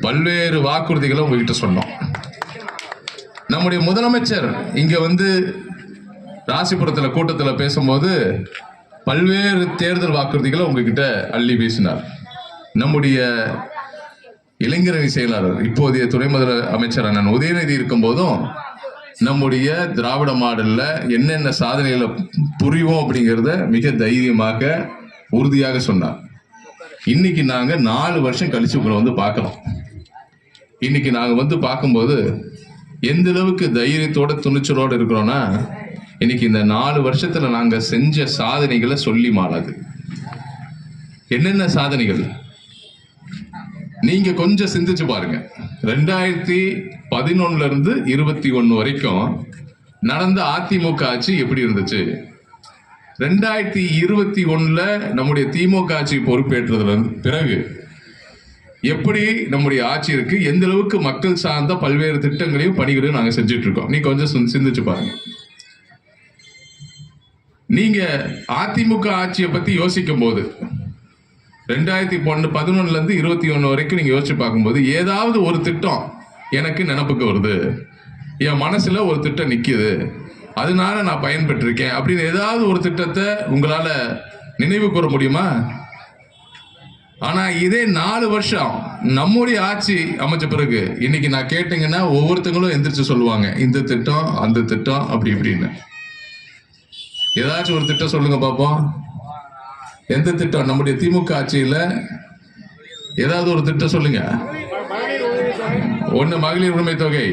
பல்வேறு வாக்குறுதிகளை உங்ககிட்ட சொன்னோம். நம்முடைய முதலமைச்சர் இங்க ராசிபுரத்தில் கூட்டத்தில் பேசும்போது பல்வேறு தேர்தல் வாக்குறுதிகளை உங்ககிட்ட அள்ளி வீசினார். நம்முடைய இளைஞரணி செயலாளர் இப்போதைய துணை முதலமைச்சர் அண்ணன் உதயநிதி இருக்கும் போதும் நம்முடைய திராவிட மாடல்ல என்னென்ன சாதனைகளை புரிவோம் அப்படிங்கிறத மிக தைரியமாக உறுதியாக சொன்னார். இன்னைக்கு நாங்க 4 வருஷம் கழிச்சு உங்களை பார்க்கிறோம். இன்னைக்கு நாங்க பார்க்கும்போது எந்த அளவுக்கு தைரியத்தோட துணிச்சலோட இருக்கிறோம்னா, இன்னைக்கு இந்த 4 வருஷத்துல நாங்க செஞ்ச சாதனைகளை சொல்லி மாறாது. என்னென்ன சாதனைகள் நீங்க கொஞ்சம் சிந்திச்சு பாருங்க. 2011 இருந்து 21 வரைக்கும் நடந்த அதிமுக ஆட்சி எப்படி இருந்துச்சு? 2021 நம்முடைய திமுக ஆட்சி பொறுப்பேற்றதுல பிறகு எப்படி நம்முடைய ஆட்சி இருக்கு, எந்த அளவுக்கு மக்கள் சார்ந்த பல்வேறு திட்டங்களையும் பணிகளையும் நாங்க செஞ்சுட்டு இருக்கோம். நீ கொஞ்சம் சிந்திச்சு பாருங்க. நீங்க அதிமுக ஆட்சியை பத்தி யோசிக்கும் போது 2011 இருந்து 21 வரைக்கும் நீங்க யோசிச்சு பார்க்கும்போது ஏதாவது ஒரு திட்டம் எனக்கு நினப்புக்கு வருது, என் மனசுல ஒரு திட்டம் நிக்குது, அதனால நான் பயன்பெற்றிருக்கேன் அப்படின்னு ஏதாவது ஒரு திட்டத்தை உங்களால நினைவு கூற முடியுமா? ஆனா இதே 4 வருஷம் நம்முடைய ஆட்சி அமைச்ச பிறகு இன்னைக்கு நான் கேட்டீங்கன்னா ஒவ்வொருத்தங்களும் எந்திரிச்சு சொல்லுவாங்க, இந்த திட்டம் அந்த திட்டம் அப்படி இப்படின்னு. ஏதாச்சும் ஒரு திட்டம் சொல்லுங்க பாப்போம். எந்த திட்டம்? நம்முடைய திமுக ஆட்சியில ஏதாவது ஒரு திட்டம் சொல்லுங்க. ஒண்ணு மகளிர் உரிமை தொகை,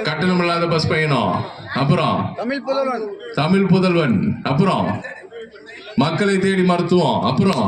கட்டணம் இல்லாத பஸ் பயணம், அப்புறம் தமிழ் புதல்வன், அப்புறம் மக்களை தேடி மருத்துவம், அப்புறம்